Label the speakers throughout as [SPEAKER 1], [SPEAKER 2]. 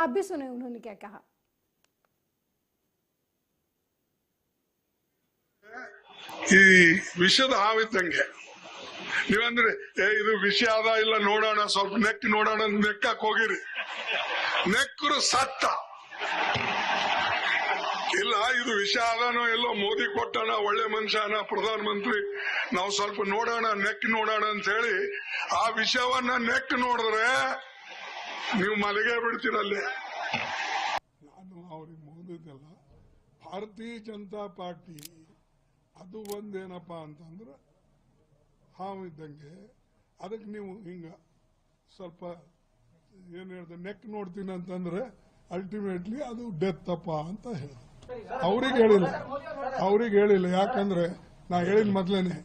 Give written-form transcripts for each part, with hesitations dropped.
[SPEAKER 1] आप भी सुने उन्होंने क्या कहा।
[SPEAKER 2] ಈ ವಿಷದ ಹಾವಿದ್ದಂಗೆ ನೀವಂದ್ರೆ ಇದು ವಿಷ ಅದ ಇಲ್ಲ ನೋಡೋಣ ಸ್ವಲ್ಪ ನೆಕ್ ನೋಡೋಣ ನೆಕ್ಕಕ್ ಹೋಗಿರಿ ನೆಕ್ಕರು ಸತ್ತ ಇಲ್ಲ ಇದು ವಿಷ ಅದಾನೋ ಎಲ್ಲೋ ಮೋದಿ ಕೊಟ್ಟಣ ಒಳ್ಳೆ ಮನುಷ್ಯನ ಪ್ರಧಾನ ಮಂತ್ರಿ ನಾವು ಸ್ವಲ್ಪ ನೋಡೋಣ ನೆಕ್ ನೋಡೋಣ ಅಂತ ಹೇಳಿ ಆ ವಿಷಯವನ್ನ ನೆಕ್ ನೋಡಿದ್ರೆ ನೀವು ಮಲಗೇ ಬಿಡ್ತೀರಲ್ಲೇ. ನಾನು ಅವ್ರಿಗೆ ಮೋದಿದ್ದಲ್ಲ ಭಾರತೀಯ ಜನತಾ ಪಾರ್ಟಿ ಅದು ಒಂದೇನಪ್ಪ ಅಂತಂದ್ರೆ ಹಾವು ಇದ್ದಂಗೆ ಅದಕ್ಕೆ ನೀವು ಹಿಂಗ ಸ್ವಲ್ಪ ಏನ್ ಹೇಳ್ದೆ ನೆಕ್ ನೋಡ್ತೀನಿ ಅಂತಂದ್ರೆ ಅಲ್ಟಿಮೇಟ್ಲಿ ಅದು ಡೆತ್ ಅಪ್ಪ ಅಂತ ಹೇಳಿದೆ. ಅವ್ರಿಗೆ ಹೇಳಿಲ್ಲ ಯಾಕಂದ್ರೆ ನಾ ಹೇಳಿದ ಮೊದ್ಲೇನೆ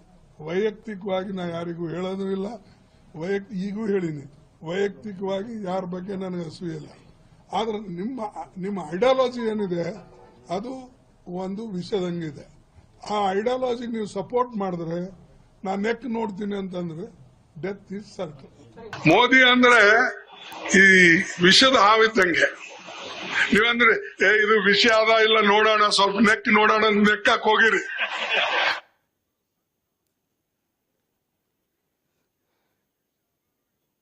[SPEAKER 2] ವೈಯಕ್ತಿಕವಾಗಿ ನಾ ಯಾರಿಗೂ ಹೇಳೋದು ಇಲ್ಲ, ಈಗೂ ಹೇಳಿನಿ ವೈಯಕ್ತಿಕವಾಗಿ ಯಾರ ಬಗ್ಗೆ ನನಗೆ ಅಸೂಯಿಲ್ಲ. ಆದ್ರೆ ನಿಮ್ಮ ಐಡಿಯಾಲಜಿ ಏನಿದೆ ಅದು ಒಂದು ವಿಷಯದಂಗಿದೆ. ಆ ಐಡಿಯಾಲಜಿ ನೀವು ಸಪೋರ್ಟ್ ಮಾಡಿದ್ರೆ ನಾ ನೆಕ್ ನೋಡ್ತೀನಿ ಅಂತಂದ್ರೆ ಡೆತ್ ಈಸ್ ಸರ್ಕಲ್. ಮೋದಿ ಅಂದ್ರೆ ಈ ವಿಷದ ಹಾವಿದ್ದಂಗೆ ನೀವಂದ್ರೆ ಇದು ವಿಷ ಅದ ಇಲ್ಲ ನೋಡೋಣ ಸ್ವಲ್ಪ ನೆಕ್ ನೋಡೋಣ ನೆಕ್ಕಕ್ ಹೋಗಿರಿ.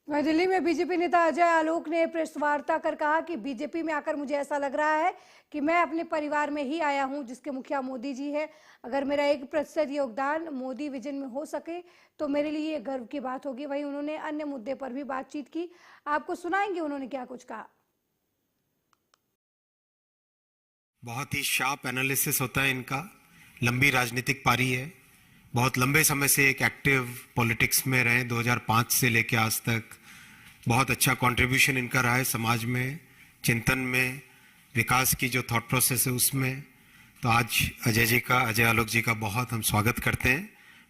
[SPEAKER 1] वहीं दिल्ली में बीजेपी नेता अजय आलोक ने प्रेस वार्ता कर कहा कि बीजेपी में आकर मुझे ऐसा लग रहा है कि मैं अपने परिवार में ही आया हूं जिसके मुखिया मोदी जी है। अगर मेरा 1% योगदान मोदी विजन में हो सके तो मेरे लिए ये गर्व की बात होगी। वहीं उन्होंने अन्य मुद्दे पर भी बातचीत की, आपको सुनाएंगे उन्होंने क्या कुछ कहा।
[SPEAKER 3] बहुत ही शार्प एनालिसिस होता है इनका, लंबी राजनीतिक पारी है, बहुत लंबे समय से एक एक्टिव पॉलिटिक्स में रहे, 2005 से लेकर आज तक बहुत अच्छा कंट्रीब्यूशन इनका रहा है समाज में, चिंतन में, विकास की जो थॉट प्रोसेस है उसमें। तो आज अजय आलोक जी का बहुत हम स्वागत करते हैं।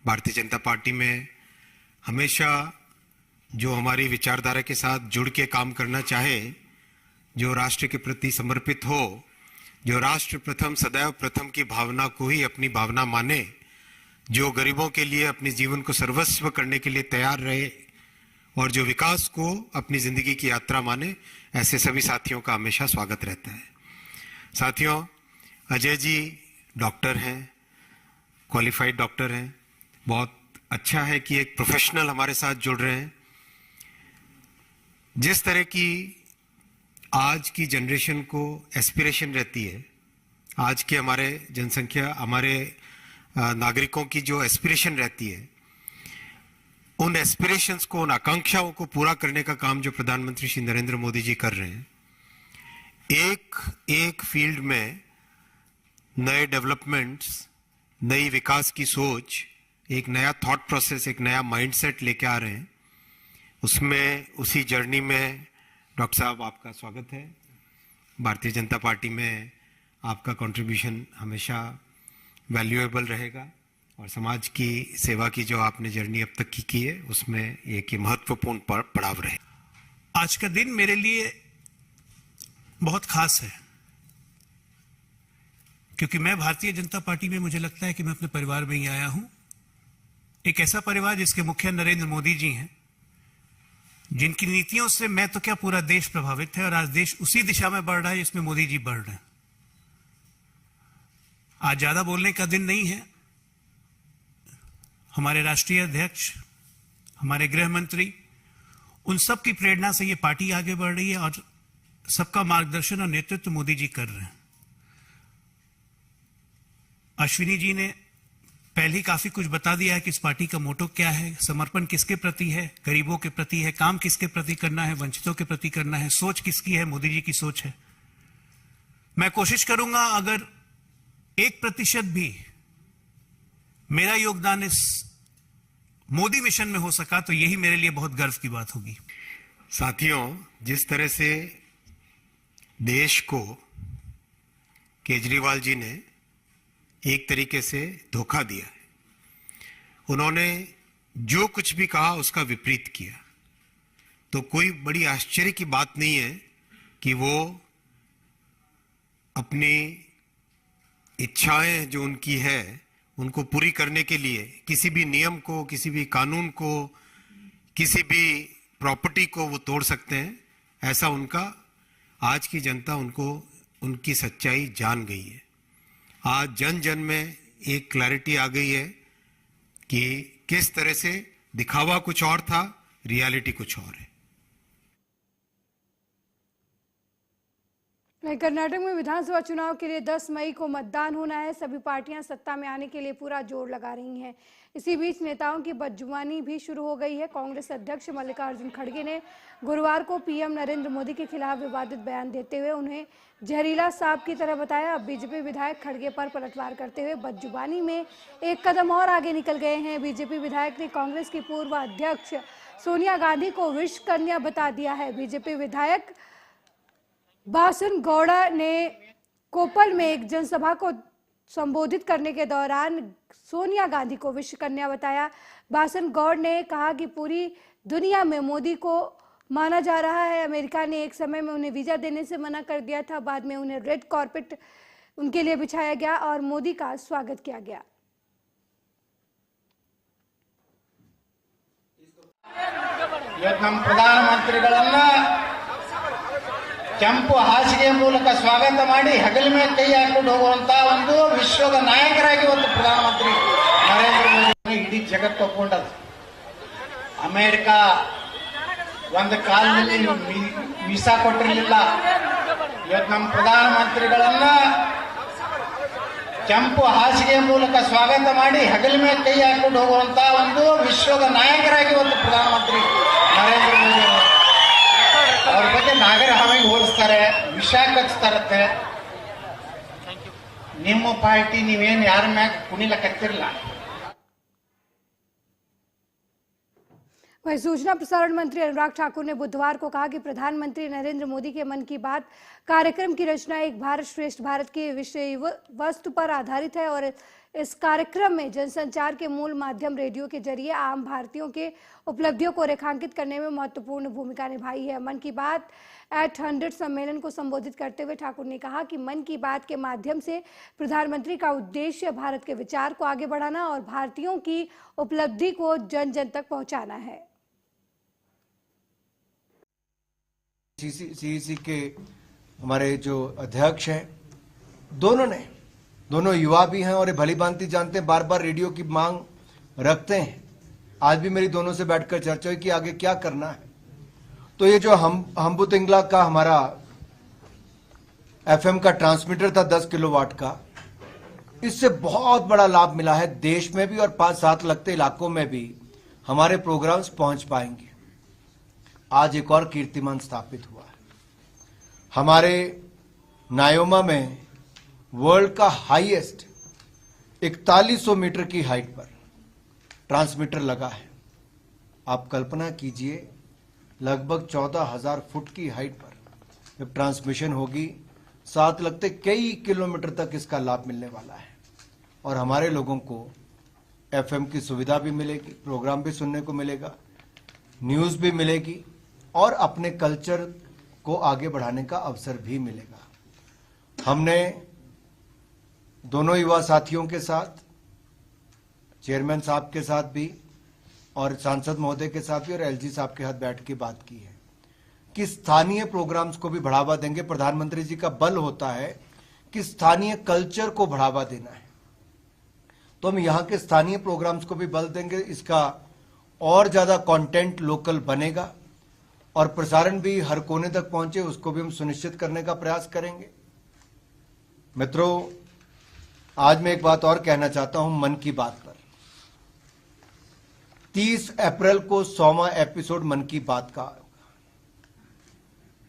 [SPEAKER 3] भारतीय जनता पार्टी में हमेशा जो हमारी विचारधारा के साथ जुड़ के काम करना चाहे, जो राष्ट्र के प्रति समर्पित हो, जो राष्ट्र प्रथम सदैव प्रथम की भावना को ही अपनी भावना माने, जो गरीबों के लिए अपने जीवन को सर्वस्व करने के लिए तैयार रहे और जो विकास को अपनी जिंदगी की यात्रा माने, ऐसे सभी साथियों का हमेशा स्वागत रहता है। साथियों, अजय जी डॉक्टर हैं, क्वालिफाइड डॉक्टर हैं। बहुत अच्छा है कि एक प्रोफेशनल हमारे साथ जुड़ रहे हैं। जिस तरह की आज की जनरेशन को एस्पिरेशन रहती है, आज के हमारे जनसंख्या हमारे नागरिकों की जो एस्पिरेशन रहती है, उन एस्पिरेशंस को, उन आकांक्षाओं को पूरा करने का काम जो प्रधानमंत्री श्री नरेंद्र मोदी जी कर रहे हैं, एक फील्ड में नए डेवलपमेंट्स, नई विकास की सोच, एक नया थॉट प्रोसेस, एक नया माइंडसेट लेके आ रहे हैं। उसमें उसी जर्नी में डॉक्टर साहब आपका स्वागत है। भारतीय जनता पार्टी में आपका कंट्रीब्यूशन हमेशा वैल्यूएबल रहेगा और समाज की सेवा की जो आपने जर्नी अब तक की है उसमें एक महत्वपूर्ण पड़ाव रहे।
[SPEAKER 4] आज का दिन मेरे लिए बहुत खास है क्योंकि मैं भारतीय जनता पार्टी में, मुझे लगता है कि मैं अपने परिवार में ही आया हूं। एक ऐसा परिवार जिसके मुखिया नरेंद्र मोदी जी हैं, जिनकी नीतियों से मैं तो क्या पूरा देश प्रभावित है और आज देश उसी दिशा में बढ़ रहा है जिसमें मोदी जी बढ़ रहे हैं। आज ज्यादा बोलने का दिन नहीं है। हमारे राष्ट्रीय अध्यक्ष, हमारे गृह मंत्री, उन सब की प्रेरणा से ये पार्टी आगे बढ़ रही है और सबका मार्गदर्शन और नेतृत्व मोदी जी कर रहे हैं। अश्विनी जी ने पहले ही काफी कुछ बता दिया है कि इस पार्टी का मोटो क्या है, समर्पण किसके प्रति है, गरीबों के प्रति है, काम किसके प्रति करना है, वंचितों के प्रति करना है, सोच किसकी है, मोदी जी की सोच है। मैं कोशिश करूंगा अगर 1% भी मेरा योगदान इस मोदी मिशन में हो सका तो यही मेरे लिए बहुत गर्व की बात होगी।
[SPEAKER 3] साथियों, जिस तरह से देश को केजरीवाल जी ने एक तरीके से धोखा दिया, उन्होंने जो कुछ भी कहा उसका विपरीत किया, तो कोई बड़ी आश्चर्य की बात नहीं है कि वो अपनी इच्छाएं जो उनकी है उनको पूरी करने के लिए किसी भी नियम को, किसी भी कानून को, किसी भी प्रॉपर्टी को वो तोड़ सकते हैं। ऐसा उनका आज की जनता उनको उनकी सच्चाई जान गई है। आज जन जन में एक क्लैरिटी आ गई है कि किस तरह से दिखावा कुछ और था, रियलिटी कुछ और है।
[SPEAKER 1] कर्नाटक में विधानसभा चुनाव के लिए 10 मई को मतदान होना है। सभी पार्टियां सत्ता में आने के लिए पूरा जोर लगा रही हैं। इसी बीच नेताओं की बदजुबानी भी शुरू हो गई है। कांग्रेस अध्यक्ष मल्लिकार्जुन खड़गे ने गुरुवार को पीएम नरेंद्र मोदी के खिलाफ विवादित बयान देते हुए उन्हें जहरीला सांप की तरह बताया। अब बीजेपी विधायक खड़गे पर पलटवार करते हुए बदजुबानी में एक कदम और आगे निकल गए हैं। बीजेपी विधायक ने कांग्रेस की पूर्व अध्यक्ष सोनिया गांधी को विष कन्या बता दिया है। बीजेपी विधायक बासन गौड़ा ने कोपल में एक जनसभा को संबोधित करने के दौरान सोनिया गांधी को विश्व कन्या बताया। बासन गौड़ ने कहा कि पूरी दुनिया में मोदी को माना जा रहा है। अमेरिका ने एक समय में उन्हें वीजा देने से मना कर दिया था, बाद में उन्हें रेड कार्पेट उनके लिए बिछाया गया और मोदी का स्वागत किया गया।
[SPEAKER 5] ನಮ್ಮ ಪ್ರಧಾನಮಂತ್ರಿಗಳನ್ನ ಕೆಂಪು ಹಾಸಿಗೆ ಮೂಲಕ ಸ್ವಾಗತ ಮಾಡಿ ಹೆಗಲ ಮೇಲೆ ಕೈ ಹಾಕೊಂಡು ಹೋಗುವಂತ ಒಂದು ವಿಶ್ವದ ನಾಯಕರಾಗಿ ಇವತ್ತು ಪ್ರಧಾನಮಂತ್ರಿ ನರೇಂದ್ರ ಮೋದಿ ಇಡೀ ಜಗತ್ತು ಒಪ್ಕೊಂಡದ್ದು. ಅಮೆರಿಕ ಒಂದು ಕಾಲದಲ್ಲಿ ವೀಸಾ ಕೊಟ್ಟಿರಲಿಲ್ಲ. ಇವತ್ತು ನಮ್ಮ ಪ್ರಧಾನಮಂತ್ರಿಗಳನ್ನ ಕೆಂಪು ಹಾಸಿಗೆ ಮೂಲಕ ಸ್ವಾಗತ ಮಾಡಿ ಹೆಗಲ ಮೇಲೆ ಕೈ ಹಾಕೊಂಡು ಹೋಗುವಂತ ಒಂದು ವಿಶ್ವದ ನಾಯಕರಾಗಿ ಇವತ್ತು ಪ್ರಧಾನಮಂತ್ರಿ ನರೇಂದ್ರ ಮೋದಿ ಅವ್ರ ಬಗ್ಗೆ ನಾಗರ ಹಾವಿಗೆ ಹೋಲಿಸ್ತಾರೆ, ವಿಷ ಕಚ್ತಾರತ್ತೆ. ನಿಮ್ಮ ಪಾರ್ಟಿ ನೀವೇನು ಯಾರ ಮ್ಯಾಗ ಕುಣಿಲಕತ್ತಿರಲ್ಲ.
[SPEAKER 1] वहीं सूचना प्रसारण मंत्री अनुराग ठाकुर ने बुधवार को कहा कि प्रधानमंत्री नरेंद्र मोदी के मन की बात कार्यक्रम की रचना एक भारत श्रेष्ठ भारत की विषय वस्तु पर आधारित है और इस कार्यक्रम में जनसंचार के मूल माध्यम रेडियो के जरिए आम भारतीयों के उपलब्धियों को रेखांकित करने में महत्वपूर्ण भूमिका निभाई है। मन की बात एट 100 सम्मेलन को संबोधित करते हुए ठाकुर ने कहा कि मन की बात के माध्यम से प्रधानमंत्री का उद्देश्य भारत के विचार को आगे बढ़ाना और भारतीयों की उपलब्धि को जन जन तक पहुंचाना है।
[SPEAKER 6] सीईसी के हमारे जो अध्यक्ष हैं, दोनों युवा भी हैं और ये भली भांति जानते हैं, बार बार रेडियो की मांग रखते हैं। आज भी मेरी दोनों से बैठकर चर्चा हुई कि आगे क्या करना है। तो ये जो हम्बुतिंगला का हमारा एफएम का ट्रांसमीटर था 10 किलोवाट का, इससे बहुत बड़ा लाभ मिला है। देश में भी और 5-7 लगते इलाकों में भी हमारे प्रोग्राम्स पहुंच पाएंगे। आज एक और कीर्तिमान स्थापित हुआ है। हमारे नायोमा में वर्ल्ड का हाईएस्ट 4100 मीटर की हाइट पर ट्रांसमीटर लगा है। आप कल्पना कीजिए, लगभग 14,000 फुट की हाइट पर जब ट्रांसमिशन होगी, 7 लगते कई किलोमीटर तक इसका लाभ मिलने वाला है और हमारे लोगों को एफएम की सुविधा भी मिलेगी, प्रोग्राम भी सुनने को मिलेगा, न्यूज़ भी मिलेगी और अपने कल्चर को आगे बढ़ाने का अवसर भी मिलेगा। हमने दोनों युवा साथियों के साथ, चेयरमैन साहब के साथ भी और सांसद महोदय के साथ भी और एलजी साहब के साथ बैठ के बात की है कि स्थानीय प्रोग्राम्स को भी बढ़ावा देंगे। प्रधानमंत्री जी का बल होता है कि स्थानीय कल्चर को बढ़ावा देना है, तो हम यहाँ के स्थानीय प्रोग्राम्स को भी बल देंगे। इसका और ज्यादा कंटेंट लोकल बनेगा और प्रसारण भी हर कोने तक पहुंचे, उसको भी हम सुनिश्चित करने का प्रयास करेंगे। मित्रों, आज मैं एक बात और कहना चाहता हूं मन की बात पर। 30 अप्रैल को 100वां एपिसोड मन की बात का होगा।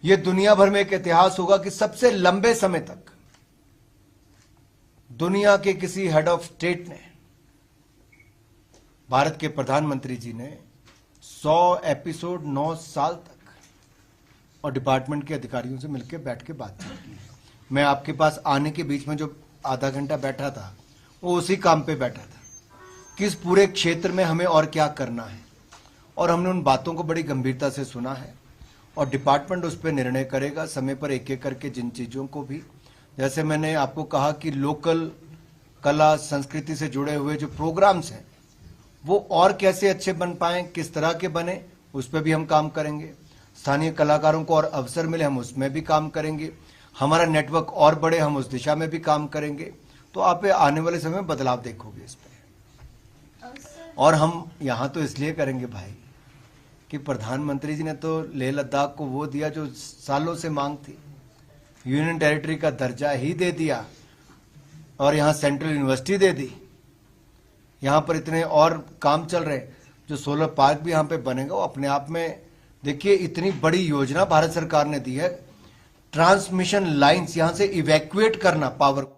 [SPEAKER 6] यह दुनिया भर में एक इतिहास होगा कि सबसे लंबे समय तक दुनिया के किसी हेड ऑफ स्टेट ने, भारत के प्रधानमंत्री जी ने 100 एपिसोड 9 साल तक और डिपार्टमेंट के अधिकारियों से मिलकर बैठ के बातचीत की है। मैं आपके पास आने के बीच में जो आधा घंटा बैठा था, वो उसी काम पे बैठा था कि इस पूरे क्षेत्र में हमें और क्या करना है, और हमने उन बातों को बड़ी गंभीरता से सुना है और डिपार्टमेंट उस पर निर्णय करेगा समय पर एक एक करके। जिन चीज़ों को भी, जैसे मैंने आपको कहा कि लोकल कला संस्कृति से जुड़े हुए जो प्रोग्राम्स हैं वो और कैसे अच्छे बन पाएं, किस तरह के बने, उस पर भी हम काम करेंगे। स्थानीय कलाकारों को और अवसर मिले, हम उसमें भी काम करेंगे। हमारा नेटवर्क और बढ़े, हम उस दिशा में भी काम करेंगे। तो आप आने वाले समय में बदलाव देखोगे इस पे। और हम यहाँ तो इसलिए करेंगे भाई कि प्रधानमंत्री जी ने तो लेह लद्दाख को वो दिया जो सालों से मांग थी, यूनियन टेरिटरी का दर्जा ही दे दिया, और यहाँ सेंट्रल यूनिवर्सिटी दे दी। यहाँ पर इतने और काम चल रहे, जो सोलर पार्क भी यहाँ पे बनेगा, वो अपने आप में देखिए इतनी बड़ी योजना भारत सरकार ने दी है। ट्रांसमिशन लाइंस यहाँ से इवैक्यूएट करना पावर।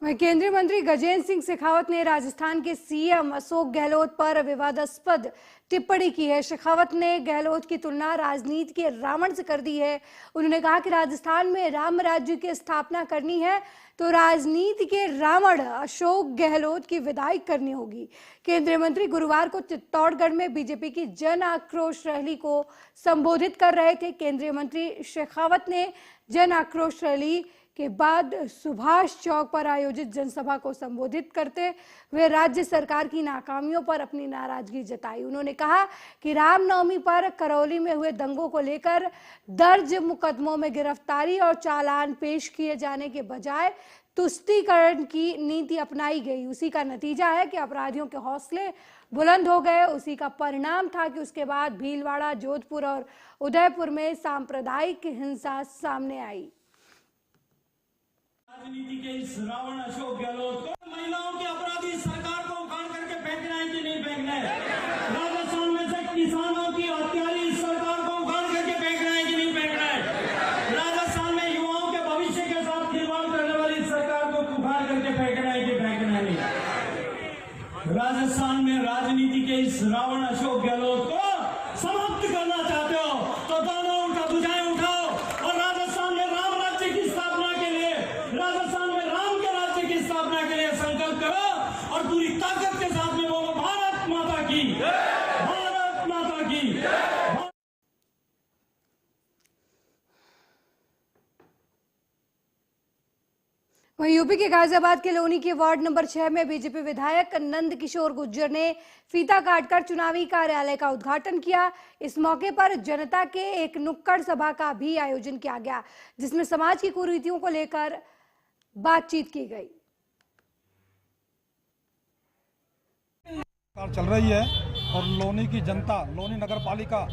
[SPEAKER 1] वहीं केंद्रीय मंत्री गजेंद्र सिंह शेखावत ने राजस्थान के सीएम अशोक गहलोत पर विवादास्पद टिप्पणी की है। शेखावत ने गहलोत की तुलना राजनीति के रावण से कर दी है। उन्होंने कहा कि राजस्थान में राम राज्य की स्थापना करनी है तो राजनीति के रावण अशोक गहलोत की विदाई करनी होगी। केंद्रीय मंत्री गुरुवार को चित्तौड़गढ़ में बीजेपी की जन आक्रोश रैली को संबोधित कर रहे थे। केंद्रीय मंत्री शेखावत ने जन आक्रोश रैली के बाद सुभाष चौक पर आयोजित जनसभा को संबोधित करते हुए राज्य सरकार की नाकामियों पर अपनी नाराजगी जताई। उन्होंने कहा कि रामनवमी पर करौली में हुए दंगों को लेकर दर्ज मुकदमों में गिरफ्तारी और चालान पेश किए जाने के बजाय तुष्टीकरण की नीति अपनाई गई। उसी का नतीजा है कि अपराधियों के हौसले बुलंद हो गए। उसी का परिणाम था कि उसके बाद भीलवाड़ा, जोधपुर और उदयपुर में सांप्रदायिक हिंसा सामने आई।
[SPEAKER 7] राजनीति के इस रावण अशोक गहलोत को महिलाओं की अपराधी सरकार को उखाड़ करके फेंकना है कि नहीं फेंकना है? राजस्थान में से किसानों की हत्यारी सरकार को उखाड़ करके फेंकना है कि नहीं फेंकना है? राजस्थान में युवाओं के भविष्य के साथ खिलवाड़ करने वाली सरकार को उखाड़ करके फेंकना है कि फेंकना नहीं? राजस्थान में राजनीति के इस रावण अशोक गहलोत को समाप्त करना चाहते हो तो दोनों उनका बुझाएं उठाओ और राजस्थान में राम राज्य की स्थापना के लिए, राजस्थान में राम के राज्य की स्थापना के लिए संकल्प करो और पूरी ताकत के साथ में बोलो भारत माता की, भारत माता की।
[SPEAKER 1] वहीं यूपी के गाजियाबाद के लोनी के वार्ड नंबर 6 में बीजेपी विधायक नंद किशोर गुर्जर ने फीता काटकर चुनावी कार्यालय का उद्घाटन किया। इस मौके पर जनता के एक नुक्कड़ सभा का भी आयोजन किया गया, जिसमें समाज की कुरीतियों को लेकर बातचीत की गई।
[SPEAKER 8] चल रही है और लोनी की जनता, लोनी नगर पालिका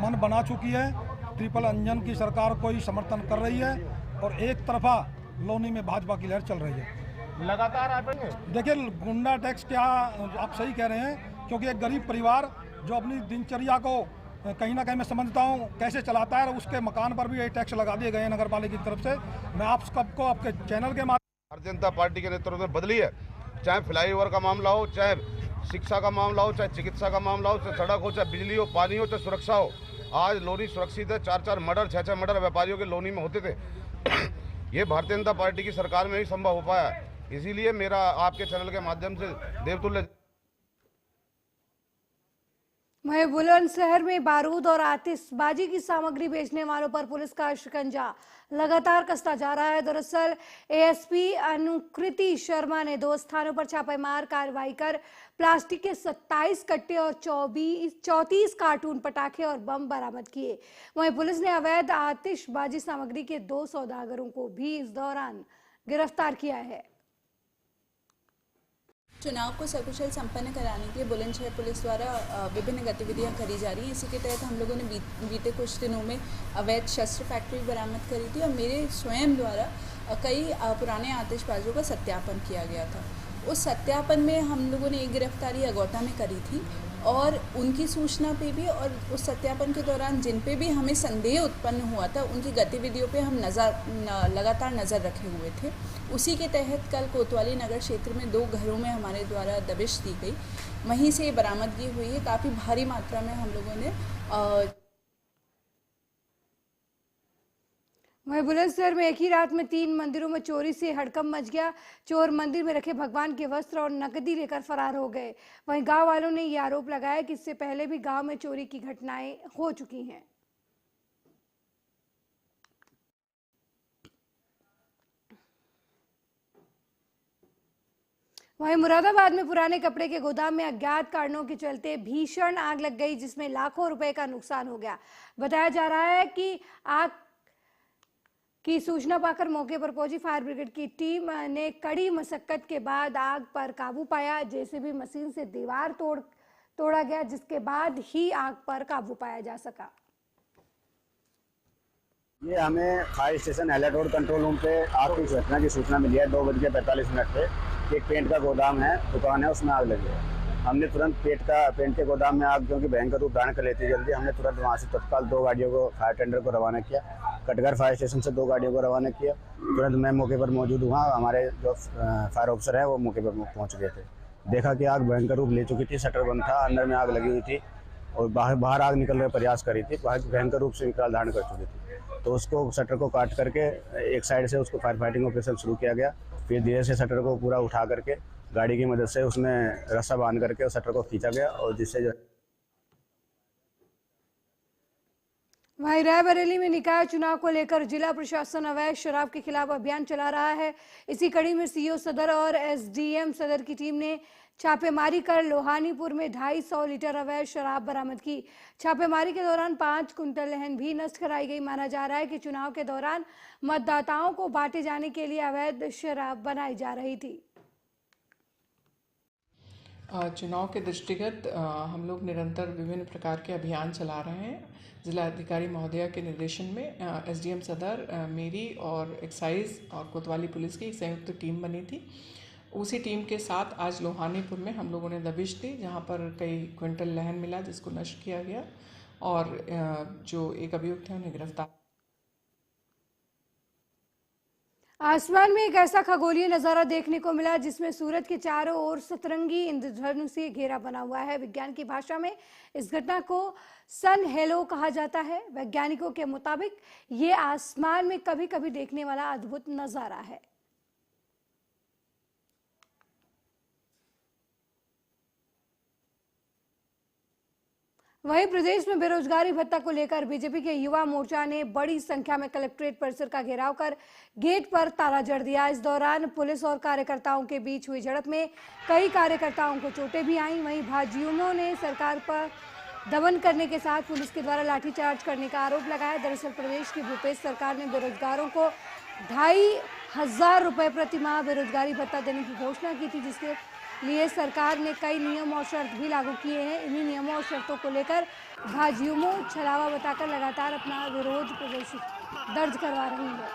[SPEAKER 8] मन बना चुकी है। ट्रिपल इंजन की सरकार को ही समर्थन कर रही है और एक तरफा लोनी में भाजपा की लहर चल रही है।
[SPEAKER 9] लगातार आप
[SPEAKER 8] देखिए, गुंडा टैक्स क्या, आप सही कह रहे हैं, क्योंकि एक गरीब परिवार जो अपनी दिनचर्या को कहीं ना कहीं मैं समझता हूँ कैसे चलाता है, और उसके मकान पर भी ये टैक्स लगा दिए गए हैं नगर पालिका की तरफ से। मैं आप सबको आपके चैनल के माध्यम
[SPEAKER 9] भारतीय जनता पार्टी के नेतृत्व में बदली है। चाहे फ्लाईओवर का मामला हो, चाहे शिक्षा का मामला हो, चाहे चिकित्सा का मामला हो, चाहे सड़क हो, चाहे बिजली हो, पानी हो, चाहे सुरक्षा हो। आज लोनी सुरक्षित है। 4-4 मर्डर, 6-6 मर्डर व्यापारियों के लोनी में होते थे। ये भारतीय जनता पार्टी की सरकार में ही संभव हो पाया है। इसीलिए मेरा आपके चैनल के माध्यम से देवतुल्य।
[SPEAKER 1] वहीं बुलंदशहर में बारूद और आतिशबाजी की सामग्री बेचने वालों पर पुलिस का शिकंजा लगातार कसता जा रहा है। दरअसल एएसपी अनुकृति शर्मा ने 2 स्थानों पर छापेमार कार्रवाई कर प्लास्टिक के 27 कट्टे और 34 कार्टून पटाखे और बम बरामद किए। वहीं पुलिस ने अवैध आतिशबाजी सामग्री के 2 सौदागरों को भी इस दौरान गिरफ्तार किया है।
[SPEAKER 10] चुनाव को सकुशल संपन्न कराने के लिए बुलंदशहर पुलिस द्वारा विभिन्न गतिविधियां करी जा रही हैं। इसी के तहत हम लोगों ने बीते कुछ दिनों में अवैध शस्त्र फैक्ट्री बरामद करी थी और मेरे स्वयं द्वारा कई पुराने आतिशबाजों का सत्यापन किया गया था। उस सत्यापन में हम लोगों ने एक गिरफ्तारी अगौता में करी थी और उनकी सूचना पे भी और उस सत्यापन के दौरान जिन पे भी हमें संदेह उत्पन्न हुआ था उनकी गतिविधियों पे हम लगातार नज़र रखे हुए थे। उसी के तहत कल कोतवाली नगर क्षेत्र में 2 घरों में हमारे द्वारा दबिश दी गई, वहीं से बरामदगी हुई है। काफ़ी भारी मात्रा में हम लोगों ने
[SPEAKER 1] वहीं बुलंदशहर में एक ही रात में 3 मंदिरों में चोरी से हड़कंप मच गया। चोर मंदिर में रखे भगवान के वस्त्र और नकदी लेकर फरार हो गए। वहीं गांव वालों ने ये आरोप लगाया कि इससे पहले भी गांव में चोरी की घटनाएं हो चुकी हैं। वहीं मुरादाबाद में पुराने कपड़े के गोदाम में अज्ञात कारणों के चलते भीषण आग लग गई, जिसमें लाखों रुपए का नुकसान हो गया। बताया जा रहा है कि आग की सूचना पाकर मौके पर पहुंची फायर ब्रिगेड की टीम ने कड़ी मशक्कत के बाद आग पर काबू पाया। जेसीबी मशीन से दीवार तोड़ा गया, जिसके बाद ही आग पर काबू पाया जा सका।
[SPEAKER 11] ये हमें fire station alert road control room पे आग की घटना की सूचना मिली है 2:45 पे। एक पेंट का गोदाम है, दुकान है, उसमें आग लगी है। हमने तुरंत पेंट के गोदाम में आग क्योंकि भयंकर रूप धारण कर लेती है जल्दी, हमने तुरंत वहाँ से तत्काल 2 गाड़ियों को फायर टेंडर को रवाना किया। कटघर फायर स्टेशन से 2 गाड़ियों को रवाना किया। तुरंत मैं मौके पर मौजूद हुआ, हमारे जो फायर ऑफिसर है वो मौके पर पहुँच गए थे। देखा कि आग भयंकर रूप ले चुकी थी, शटर बंद था, अंदर में आग लगी हुई थी और बाहर आग निकलने का प्रयास करी थी, भयंकर रूप से विकराल धारण कर चुकी थी। तो उसको शटर को काट करके एक साइड से उसको फायर फाइटिंग ऑपरेशन शुरू किया गया। फिर धीरे से शटर को पूरा उठा करके गाड़ी की मदद से उसमें रस्सा बांध करके उस शटर को खींचा गया और जिससे जो
[SPEAKER 1] वहीं रायबरेली में निकाय चुनाव को लेकर जिला प्रशासन अवैध शराब के खिलाफ अभियान चला रहा है। इसी कड़ी में सीओ सदर और एसडीएम सदर की टीम ने छापेमारी कर लोहानीपुर में 250 लीटर अवैध शराब बरामद की। छापेमारी के दौरान 5 कुंटल लहन भी नष्ट कराई गई। माना जा रहा है कि चुनाव के दौरान मतदाताओं को बांटे जाने के लिए अवैध शराब बनाई जा रही थी।
[SPEAKER 12] चुनाव के दृष्टिगत हम लोग निरंतर विभिन्न प्रकार के अभियान चला रहे हैं। जिला अधिकारी महोदया के निर्देशन में एसडीएम सदर, मेरी और एक्साइज और कोतवाली पुलिस की एक संयुक्त टीम बनी थी। उसी टीम के साथ आज लोहानीपुर में हम लोगों ने दबिश दी, जहां पर कई क्विंटल लहन मिला जिसको नष्ट किया गया और जो एक अभियुक्त है उन्हें गिरफ्तार।
[SPEAKER 1] आसमान में एक ऐसा खगोलीय नजारा देखने को मिला जिसमें सूरज के चारों ओर सतरंगी इंद्रधनुषीय घेरा बना हुआ है। विज्ञान की भाषा में इस घटना को सन हेलो कहा जाता है। वैज्ञानिकों के मुताबिक ये आसमान में कभी कभी देखने वाला अद्भुत नजारा है। वहीं प्रदेश में बेरोजगारी भत्ता को लेकर बीजेपी के युवा मोर्चा ने बड़ी संख्या में कलेक्ट्रेट परिसर का घेराव कर गेट पर ताला जड़ दिया। इस दौरान पुलिस और कार्यकर्ताओं के बीच हुई झड़प में कई कार्यकर्ताओं को चोटें भी आईं। वहीं भाजयुमों ने सरकार पर दमन करने के साथ पुलिस के द्वारा लाठीचार्ज करने का आरोप लगाया। दरअसल प्रदेश की भूपेश सरकार ने बेरोजगारों को 2500 रुपये प्रति माह बेरोजगारी भत्ता देने की घोषणा की थी, जिसके लिए सरकार ने कई नियम और शर्त भी लागू किए हैं। इन्हीं नियमों और शर्तों को लेकर भाजयुमों छलावा बताकर लगातार अपना विरोध प्रदर्शन दर्ज करवा रही है।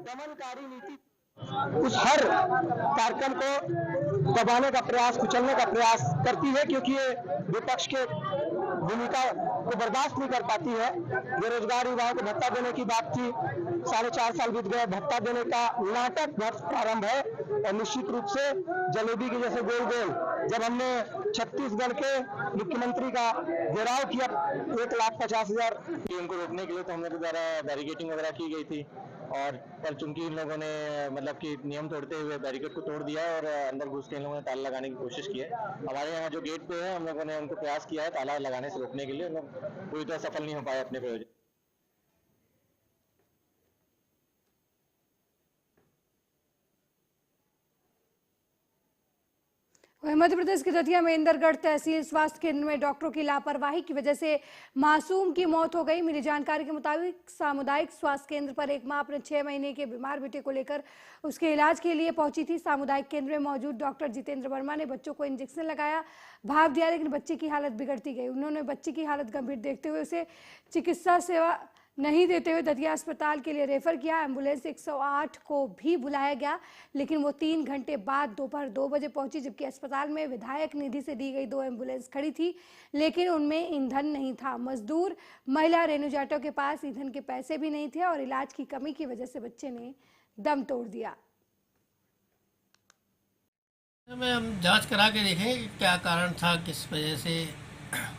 [SPEAKER 13] दमनकारी नीति उस हर कार्यक्रम को दबाने का प्रयास, कुचलने का प्रयास करती है, क्योंकि ये विपक्ष के भूमिका को बर्दाश्त नहीं कर पाती है। बेरोजगार युवाओं को भत्ता देने की बात थी, 4.5 साल बीत गए, भत्ता देने का नाटक बहुत प्रारंभ है और निश्चित रूप से जलेबी के जैसे गोल गोल जब हमने छत्तीसगढ़ के मुख्यमंत्री का घेराव किया 1,50,000
[SPEAKER 11] उनको रोकने के लिए तो हमारे द्वारा बैरिकेडिंग वगैरह की गई थी और पर चूंकि इन लोगों ने मतलब कि नियम तोड़ते हुए बैरिकेड को तोड़ दिया और अंदर घुस के इन लोगों ने ताला लगाने की कोशिश की है। हमारे यहाँ जो गेट पे है हम लोगों ने उनको प्रयास किया है ताला लगाने से रोकने के लिए, उन लोग पूरी तरह सफल नहीं हो पाए अपने प्रयोजन।
[SPEAKER 1] मध्य प्रदेश के दतिया में इंदरगढ़ तहसील स्वास्थ्य केंद्र में डॉक्टरों की लापरवाही की वजह से मासूम की मौत हो गई। मिली जानकारी के मुताबिक सामुदायिक स्वास्थ्य केंद्र पर एक मां अपने 6 महीने के बीमार बेटे को लेकर उसके इलाज के लिए पहुंची थी। सामुदायिक केंद्र में मौजूद डॉक्टर जितेंद्र वर्मा ने बच्चों को इंजेक्शन लगाया, भाप दिया, लेकिन बच्चे की हालत बिगड़ती गई। उन्होंने बच्चे की हालत गंभीर देखते हुए उसे चिकित्सा सेवा नहीं देते हुए दतिया अस्पताल के लिए रेफर किया। एम्बुलेंस 108 को भी बुलाया गया, लेकिन वो 3 घंटे बाद दोपहर 2 बजे पहुंची, जबकि अस्पताल में विधायक निधि से दी गई 2 एम्बुलेंस खड़ी थी, लेकिन उनमें ईंधन नहीं था। मजदूर महिला रेणु जाटव के पास ईंधन के पैसे भी नहीं थे और इलाज की कमी की वजह से बच्चे ने दम तोड़ दिया।
[SPEAKER 14] हम जांच करा के देखें कि क्या कारण था, किस वजह से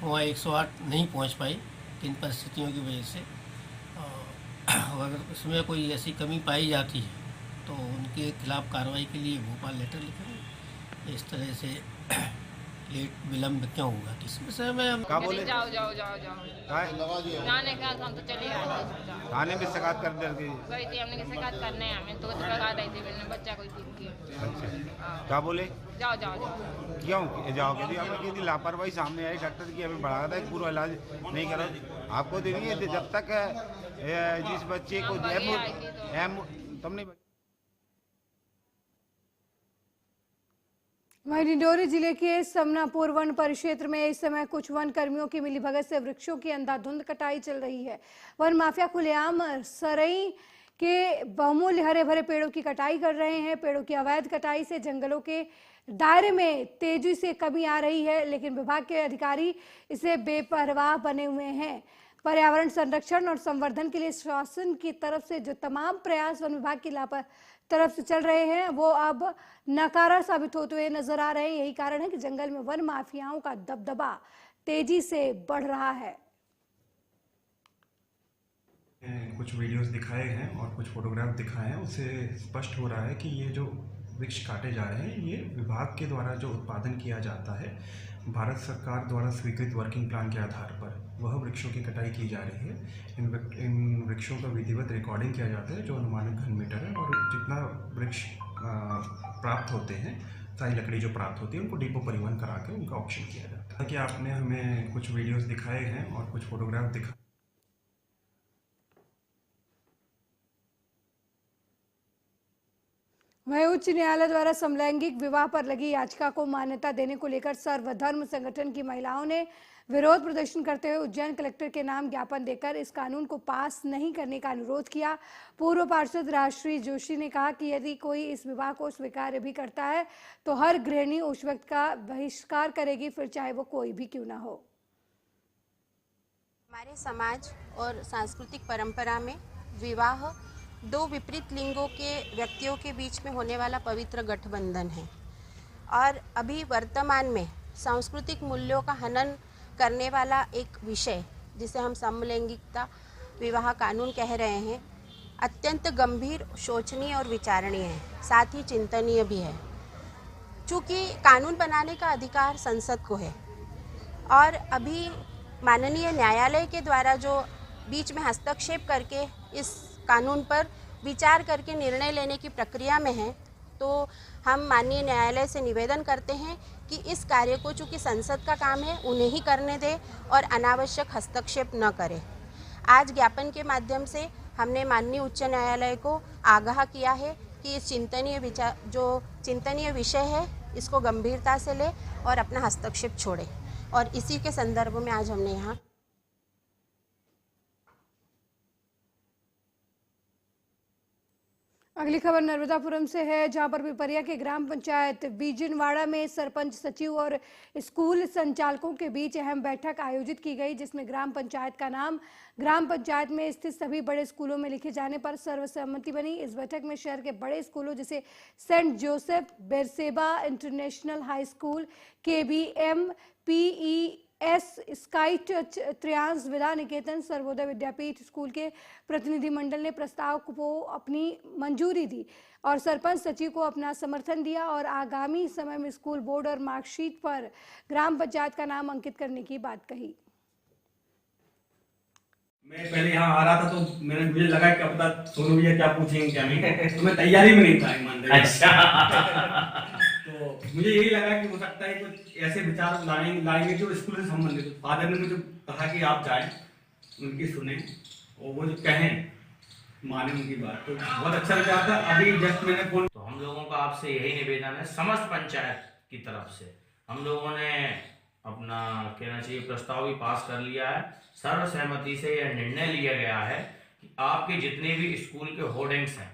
[SPEAKER 14] वहाँ 108 नहीं पहुँच पाई, किन परिस्थितियों की वजह से। अगर उसमें कोई ऐसी कमी पाई जाती है तो उनके खिलाफ कार्रवाई के लिए भोपाल लेटर लिखेंगे। इस तरह से लेट विलम्ब क्यों हुआ, किस विषय में हम
[SPEAKER 9] क्या बोले?
[SPEAKER 15] जाओ जाओ जाओ जाओ जाने का हम तो चले आए थे।
[SPEAKER 9] थाने में शिकायत कर दे
[SPEAKER 15] गई थी हमने की शिकायत करने हमें तो भगा रही थी मैंने बच्चा कोई ठीक किया।
[SPEAKER 9] क्या बोले?
[SPEAKER 15] जाओ जाओ जाओ
[SPEAKER 9] क्यों जाओगे? हमें की लापरवाही सामने आई, डॉक्टर की हमें बढ़ा था, पूरा इलाज नहीं करा। आपको देनी है जब तक जिस बच्चे को तुमने
[SPEAKER 1] वहीं डिंडोरी जिले के समनापुर वन परिक्षेत्र में इस समय कुछ वन कर्मियों की मिलीभगत से वृक्षों की अंधाधुंध कटाई चल रही है। वन माफिया खुलेआम सरई के बहुमूल्य हरे भरे पेड़ों की कटाई कर रहे हैं। पेड़ों की अवैध कटाई से जंगलों के दायरे में तेजी से कमी आ रही है, लेकिन विभाग के अधिकारी इसे बेपरवाह बने हुए हैं। पर्यावरण संरक्षण और संवर्धन के लिए शासन की तरफ से जो तमाम प्रयास वन विभाग की तरफ से चल रहे हैं वो अब नकारा साबित होते हुए नजर आ रहे हैं। यही कारण है कि जंगल में वन माफियाओं का दबदबा तेजी से बढ़ रहा है।
[SPEAKER 16] कुछ वीडियोस दिखाए हैं और कुछ फोटोग्राफ दिखाए हैं, उससे स्पष्ट हो रहा है कि ये जो वृक्ष काटे जा रहे हैं ये विभाग के द्वारा जो उत्पादन किया जाता है, भारत सरकार द्वारा स्वीकृत वर्किंग प्लान के आधार पर वह वृक्षों की कटाई की जा रही है। इन वृक्षों का विधिवत रिकॉर्डिंग किया जाता है जो अनुमानित घन मीटर है, और जितना वृक्ष प्राप्त होते हैं, सारी लकड़ी जो प्राप्त होती है उनको डिपो परिवहन करा के उनका ऑक्शन किया जाता है। कि आपने हमें कुछ वीडियोस दिखाए हैं और कुछ फोटोग्राफ दिखाए।
[SPEAKER 1] वहीं उच्च न्यायालय द्वारा समलैंगिक विवाह पर लगी याचिका को मान्यता देने को लेकर सर्वधर्म संगठन की महिलाओं ने विरोध प्रदर्शन करते हुए उज्जैन कलेक्टर के नाम ज्ञापन देकर इस कानून को पास नहीं करने का अनुरोध किया। पूर्व पार्षद राजश्री जोशी ने कहा कि यदि कोई इस विवाह को स्वीकार भी करता है तो हर गृहिणी उस व्यक्ति का बहिष्कार करेगी, फिर चाहे वो कोई भी क्यों ना हो।
[SPEAKER 17] हमारे समाज और सांस्कृतिक परंपरा में विवाह दो विपरीत लिंगों के व्यक्तियों के बीच में होने वाला पवित्र गठबंधन है, और अभी वर्तमान में सांस्कृतिक मूल्यों का हनन करने वाला एक विषय जिसे हम समलैंगिकता विवाह कानून कह रहे हैं, अत्यंत गंभीर, शोचनीय और विचारणीय है, साथ ही चिंतनीय भी है। चूँकि कानून बनाने का अधिकार संसद को है और अभी माननीय न्यायालय के द्वारा जो बीच में हस्तक्षेप करके इस कानून पर विचार करके निर्णय लेने की प्रक्रिया में है, तो हम माननीय न्यायालय से निवेदन करते हैं कि इस कार्य को चूँकि संसद का काम है उन्हें ही करने दें और अनावश्यक हस्तक्षेप न करें। आज ज्ञापन के माध्यम से हमने माननीय उच्च न्यायालय को आगाह किया है कि इस चिंतनीय विषय है इसको गंभीरता से ले और अपना हस्तक्षेप छोड़े, और इसी के संदर्भ में आज हमने यहाँ
[SPEAKER 1] अगली खबर नर्मदापुरम से है, जहां पर पिपरिया के ग्राम पंचायत बीजनवाड़ा में सरपंच, सचिव और स्कूल संचालकों के बीच अहम बैठक आयोजित की गई, जिसमें ग्राम पंचायत का नाम ग्राम पंचायत में स्थित सभी बड़े स्कूलों में लिखे जाने पर सर्वसम्मति बनी। इस बैठक में शहर के बड़े स्कूलों जैसे saint Joseph, Beersheba international high school, KBM, PES, स्काइट, त्रियांश विद्या निकेतन, सर्वोदय विद्यापीठ स्कूल के प्रतिनिधिमंडल ने प्रस्ताव को अपनी मंजूरी दी और सरपंच, सचिव को अपना समर्थन दिया और आगामी समय में स्कूल बोर्ड और मार्कशीट पर ग्राम पंचायत का नाम अंकित करने की बात कही।
[SPEAKER 7] मैं पहले यहाँ आ रहा था तो मुझे लगा कि अब तक सोनू भैया क्या पूछेंगे क्या नहीं, तो मैं तैयारी में नहीं था ईमानदारी। अच्छा। तो मुझे यही लगा कि हो सकता है कुछ ऐसे विचार लाएंगे जो स्कूल से संबंधित। फादर ने मुझे कहा कि आप जाएं, उनकी सुने और वो जो कहें माने उनकी बात, तो बहुत अच्छा विचार था। अभी जस्ट मैंने फोन,
[SPEAKER 18] तो हम लोगों का आपसे यही निवेदन है, समस्त पंचायत की तरफ से हम लोगों ने अपना कहना चाहिए प्रस्ताव भी पास कर लिया है। सर्वसहमति से यह निर्णय लिया गया है कि आपके जितने भी स्कूल के होर्डिंग्स हैं,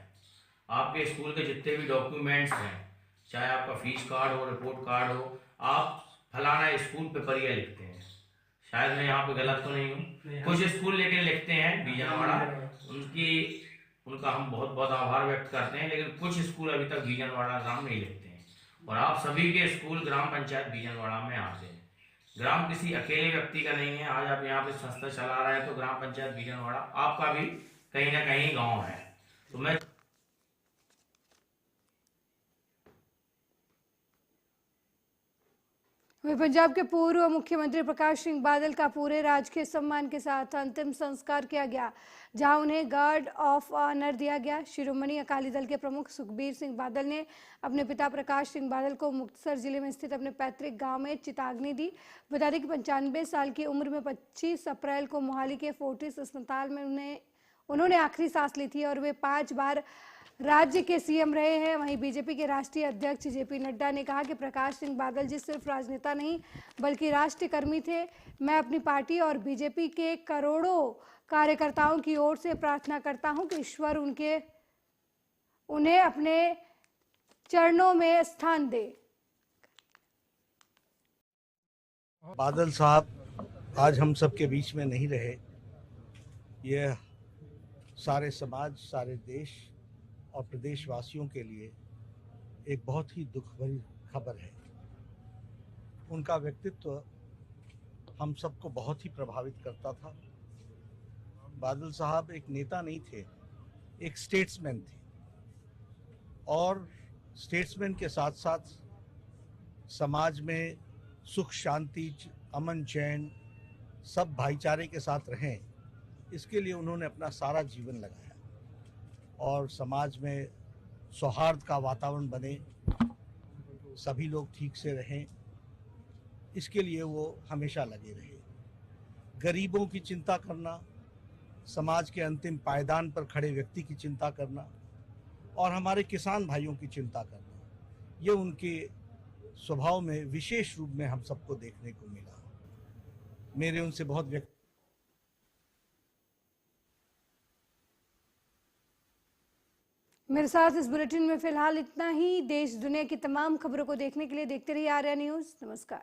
[SPEAKER 18] आपके स्कूल के जितने भी डॉक्यूमेंट्स हैं, चाहे आपका फीस कार्ड हो, रिपोर्ट कार्ड हो, आप फलाना स्कूल पिपरिया लिखते हैं। शायद मैं यहाँ पे गलत तो नहीं हूँ, कुछ स्कूल लेकिन लिखते हैं बीजनवाड़ा, उनका हम बहुत बहुत आभार व्यक्त करते हैं, लेकिन कुछ स्कूल अभी तक बीजनवाड़ा नाम नहीं लिखते हैं। और आप सभी के स्कूल ग्राम पंचायत बीजनवाड़ा में आते हैं। ग्राम किसी अकेले व्यक्ति का नहीं है। आज आप यहाँ पे संस्था चला रहे हैं तो ग्राम पंचायत बीजनवाड़ा आपका भी कहीं ना कहीं गाँव है। तो मैं
[SPEAKER 1] वहीं पंजाब के पूर्व मुख्यमंत्री प्रकाश सिंह बादल का पूरे राजकीय सम्मान के साथ अंतिम संस्कार किया गया, जहां उन्हें गार्ड ऑफ ऑनर दिया गया। शिरोमणि अकाली दल के प्रमुख सुखबीर सिंह बादल ने अपने पिता प्रकाश सिंह बादल को मुक्तसर जिले में स्थित अपने पैतृक गांव में चिताग्नि दी। बता दें कि 95 साल की उम्र में 25 अप्रैल को मोहाली के फोर्टिस अस्पताल में उन्होंने आखिरी सांस ली थी और वे 5 बार राज्य के सीएम रहे हैं। वहीं बीजेपी के राष्ट्रीय अध्यक्ष जेपी नड्डा ने कहा कि प्रकाश सिंह बादल जी सिर्फ राजनेता नहीं बल्कि राष्ट्रकर्मी थे। मैं अपनी पार्टी और बीजेपी के करोड़ों कार्यकर्ताओं की ओर से प्रार्थना करता हूं कि ईश्वर उन्हें अपने चरणों में स्थान दे।
[SPEAKER 19] बादल साहब आज हम सबके बीच में नहीं रहे। यह सारे समाज, सारे देश और प्रदेशवासियों के लिए एक बहुत ही दुख भरी खबर है। उनका व्यक्तित्व हम सबको बहुत ही प्रभावित करता था। बादल साहब एक नेता नहीं थे, एक स्टेट्समैन थे और स्टेट्समैन के साथ साथ समाज में सुख शांति, अमन चैन, सब भाईचारे के साथ रहें, इसके लिए उन्होंने अपना सारा जीवन लगाया और समाज में सौहार्द का वातावरण बने, सभी लोग ठीक से रहें, इसके लिए वो हमेशा लगे रहे। गरीबों की चिंता करना, समाज के अंतिम पायदान पर खड़े व्यक्ति की चिंता करना और हमारे किसान भाइयों की चिंता करना, ये उनके स्वभाव में विशेष रूप में हम सबको देखने को मिला। मेरे उनसे बहुत
[SPEAKER 1] मेरे साथ इस बुलेटिन में फिलहाल इतना ही। देश दुनिया की तमाम खबरों को देखने के लिए देखते रहिए आर्या न्यूज़। नमस्कार।